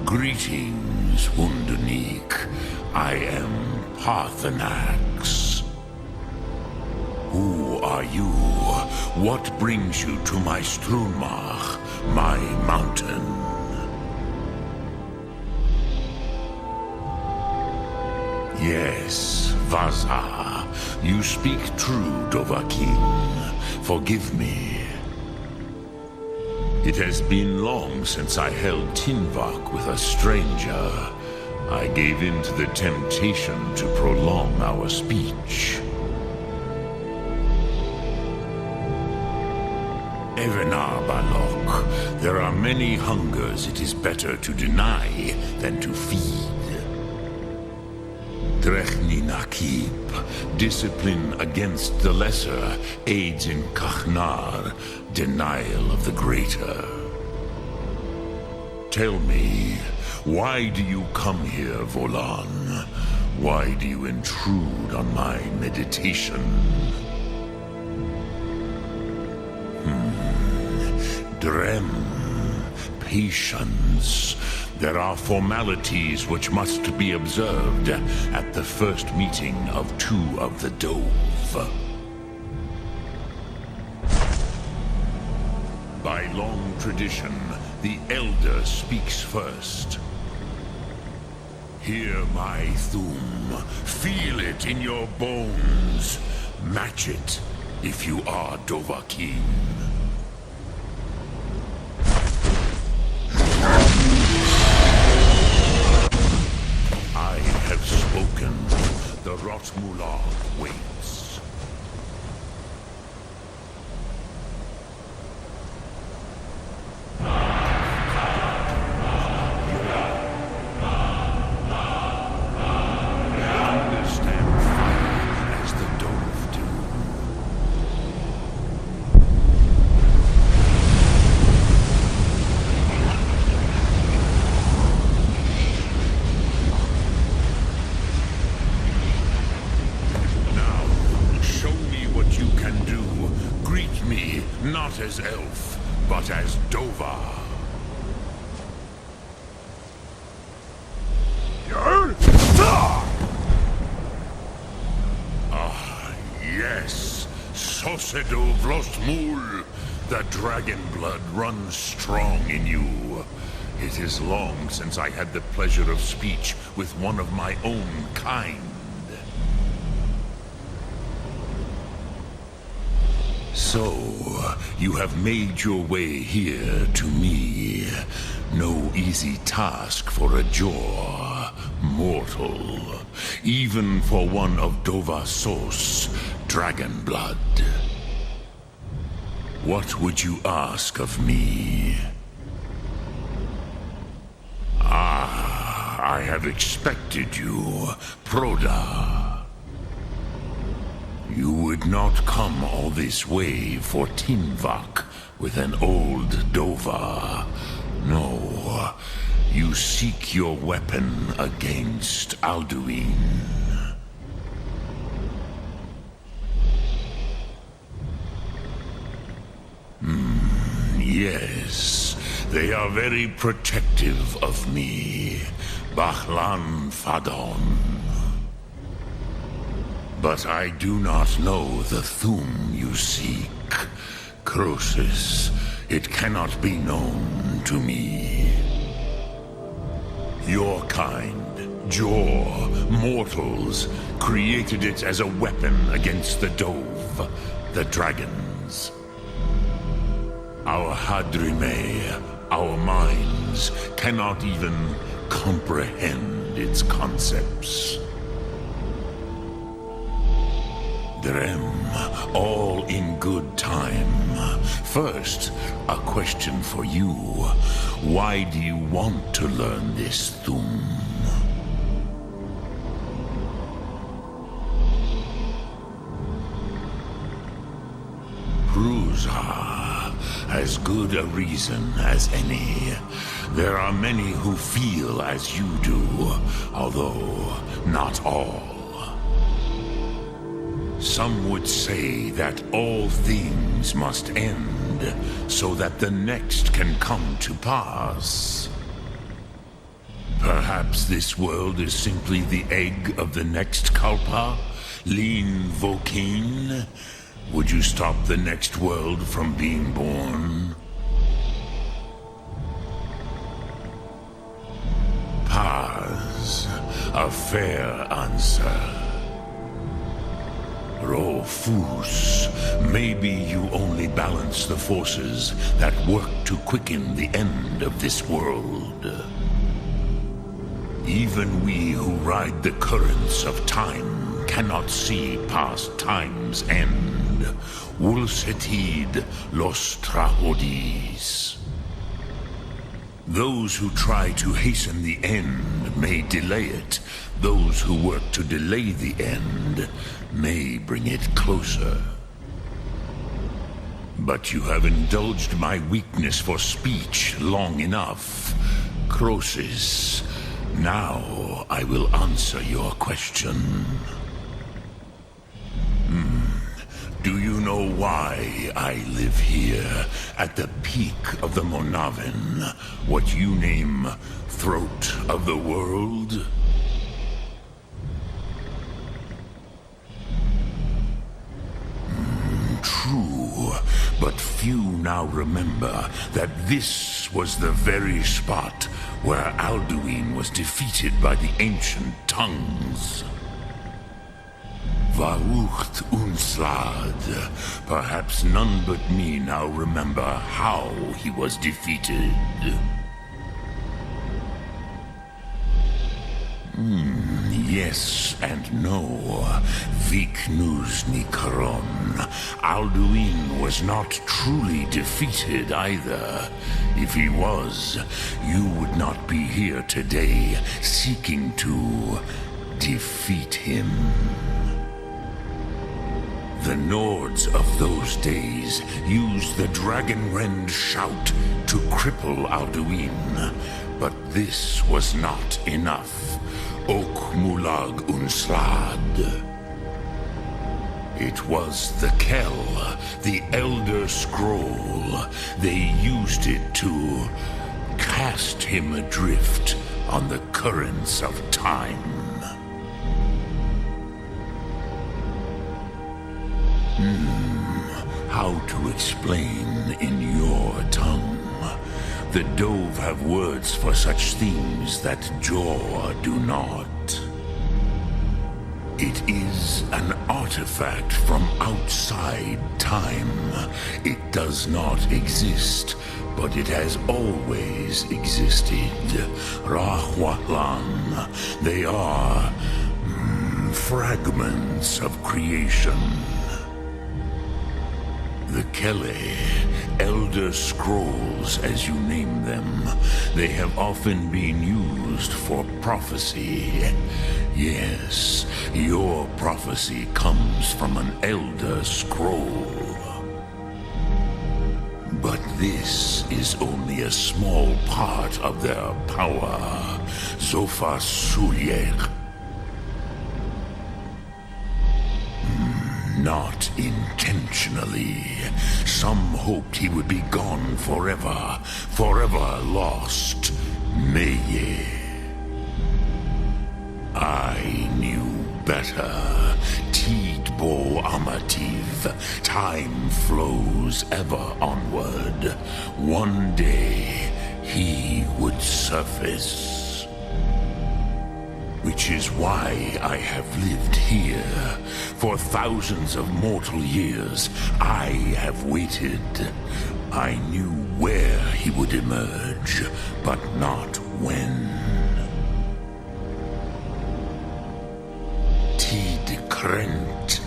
Greetings, Underneek. I am Paarthurnax. Who are you? What brings you to my Strunmach, my mountain? Yes, Vaza. You speak true, Dovahkiin. Forgive me. It has been long since I held Tinvak with a stranger, I gave in to the temptation to prolong our speech. Evenar Balok, there are many hungers it is better to deny than to feed. Drechni Nakib, discipline against the lesser aids in Kachnar, denial of the greater. Tell me, why do you come here, Volan? Why do you intrude on my meditation? Drem, patience. There are formalities which must be observed at the first meeting of two of the Dove. By long tradition, the Elder speaks first. Hear my Thum. Feel it in your bones. Match it if you are Dovahkiin. I have spoken. The Rotmula waits. Understand fire as the Dove do. Not as elf, but as Dova. Ah, yes. Sosedo Vlostmul. The dragon blood runs strong in you. It is long since I had the pleasure of speech with one of my own kind. So, you have made your way here to me. No easy task for a Jor, mortal. Even for one of Dovasos, dragon blood. What would you ask of me? Ah, I have expected you, Proda. You would not come all this way for Tinvak with an old Dova. No, you seek your weapon against Alduin. Yes, they are very protective of me. Bahlan Fadon. But I do not know the Thum you seek. Croesus, it cannot be known to me. Your kind, Jor, mortals, created it as a weapon against the Dove, the dragons. Our Hadrime, our minds, cannot even comprehend its concepts. Drem, all in good time. First, a question for you. Why do you want to learn this Thum? Prusa, as good a reason as any. There are many who feel as you do, although not all. Some would say that all things must end, so that the next can come to pass. Perhaps this world is simply the egg of the next Kalpa, Lean Vokin. Would you stop the next world from being born? Paz, a fair answer. Rofus, maybe you only balance the forces that work to quicken the end of this world. Even we who ride the currents of time cannot see past time's end. Wulsetid los trahodis. Those who try to hasten the end may delay it. Those who work to delay the end may bring it closer. But you have indulged my weakness for speech long enough. Croesus, now I will answer your question. Do you know why I live here, at the peak of the Monavin, what you name Throat of the World? True, but few now remember that this was the very spot where Alduin was defeated by the ancient tongues. Varucht Unslad. Perhaps none but me now remember how he was defeated. Yes and no. Viknus Nikaron. Alduin was not truly defeated either. If he was, you would not be here today seeking to defeat him. The Nords of those days used the Dragonrend shout to cripple Alduin, but this was not enough. Ok Mulag Unslad. It was the Kell, the Elder Scroll. They used it to cast him adrift on the currents of time. How to explain in your tongue? The Dove have words for such themes that Jor do not. It is an artifact from outside time. It does not exist, but it has always existed. Rahwahlan. They are fragments of creation. The Kele, Elder Scrolls as you name them, they have often been used for prophecy. Yes, your prophecy comes from an Elder Scroll. But this is only a small part of their power. Zofa Sulyek. Not intentionally. Some hoped he would be gone forever, forever lost. Meye. I knew better. Tidbo Amativ. Time flows ever onward. One day, he would surface. Which is why I have lived here. For thousands of mortal years, I have waited. I knew where he would emerge, but not when. Tid Krent.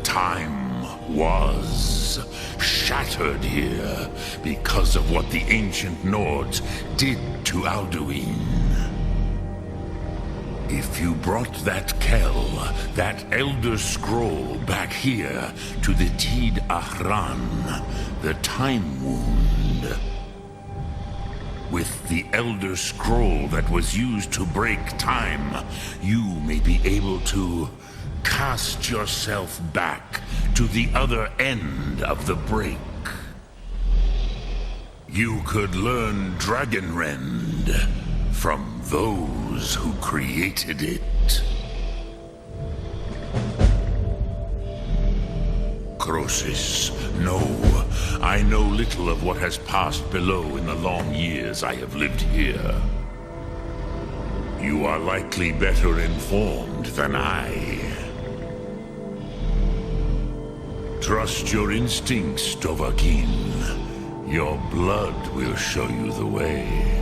Time was shattered here because of what the ancient Nords did to Alduin. If you brought that Kell, that Elder Scroll back here to the Tid Ahran, the Time Wound, with the Elder Scroll that was used to break time, you may be able to cast yourself back to the other end of the break. You could learn Dragonrend from those who created it. Croesus, no. I know little of what has passed below in the long years I have lived here. You are likely better informed than I. Trust your instincts, Dovahkiin. Your blood will show you the way.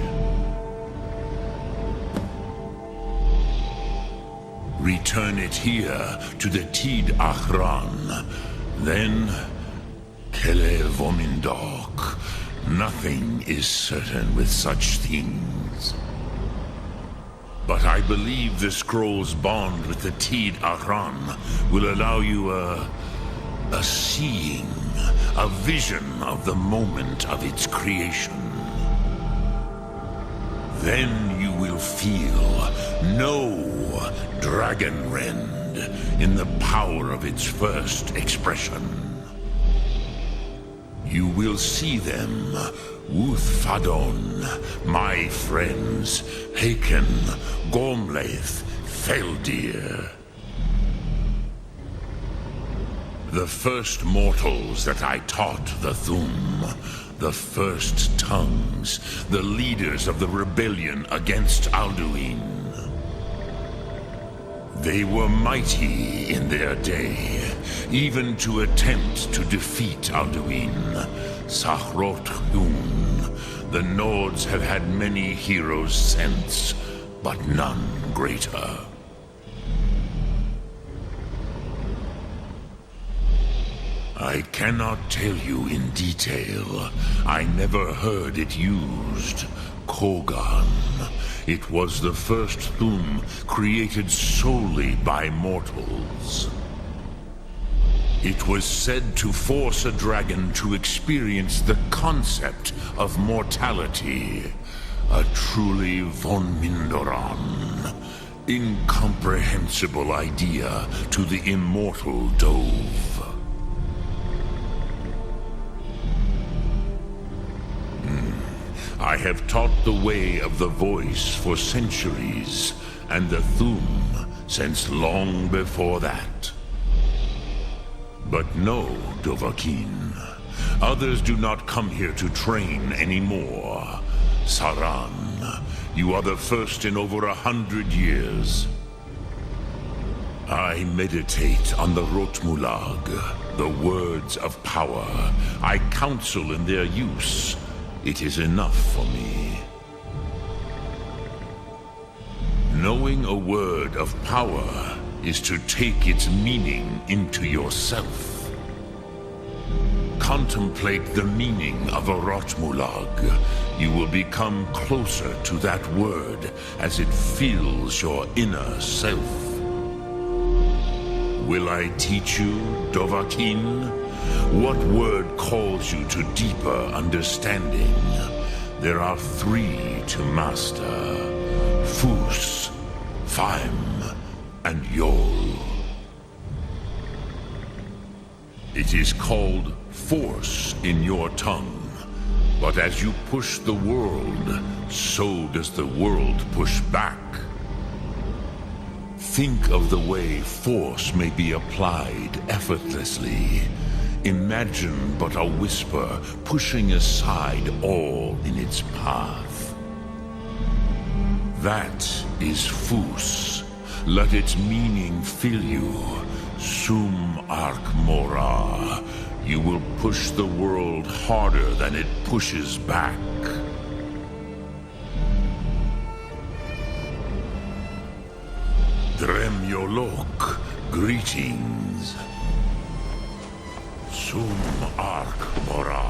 Return it here to the Tid Achran. Then, Kele Vomindok. Nothing is certain with such things. But I believe the scroll's bond with the Tid Achran will allow you a seeing, a vision of the moment of its creation. Then you will feel no Dragonrend in the power of its first expression. You will see them, Wuthfadon, my friends, Haken, Gormlaith, Feldir. The first mortals that I taught the Thum, the first tongues, the leaders of the rebellion against Alduin. They were mighty in their day, even to attempt to defeat Alduin. Sahrot Hun. The Nords have had many heroes since, but none greater. I cannot tell you in detail. I never heard it used. Kogan. It was the first Thum created solely by mortals. It was said to force a dragon to experience the concept of mortality. A truly von Mindoran. Incomprehensible idea to the immortal Dove. I have taught the way of the voice for centuries, and the Thum since long before that. But no, Dovahkiin. Others do not come here to train anymore. Saran, you are the first in over 100 years. I meditate on the Rotmulag, the words of power. I counsel in their use. It is enough for me. Knowing a word of power is to take its meaning into yourself. Contemplate the meaning of a Rotmulag. You will become closer to that word as it fills your inner self. Will I teach you, Dovahkiin? What word calls you to deeper understanding? There are 3 to master. Fus, Faim, and Yol. It is called force in your tongue. But as you push the world, so does the world push back. Think of the way force may be applied effortlessly. Imagine but a whisper pushing aside all in its path. That is Fus. Let its meaning fill you. Sum Ark Mora. You will push the world harder than it pushes back. Dremyolok, greetings. Sum Ark Mora.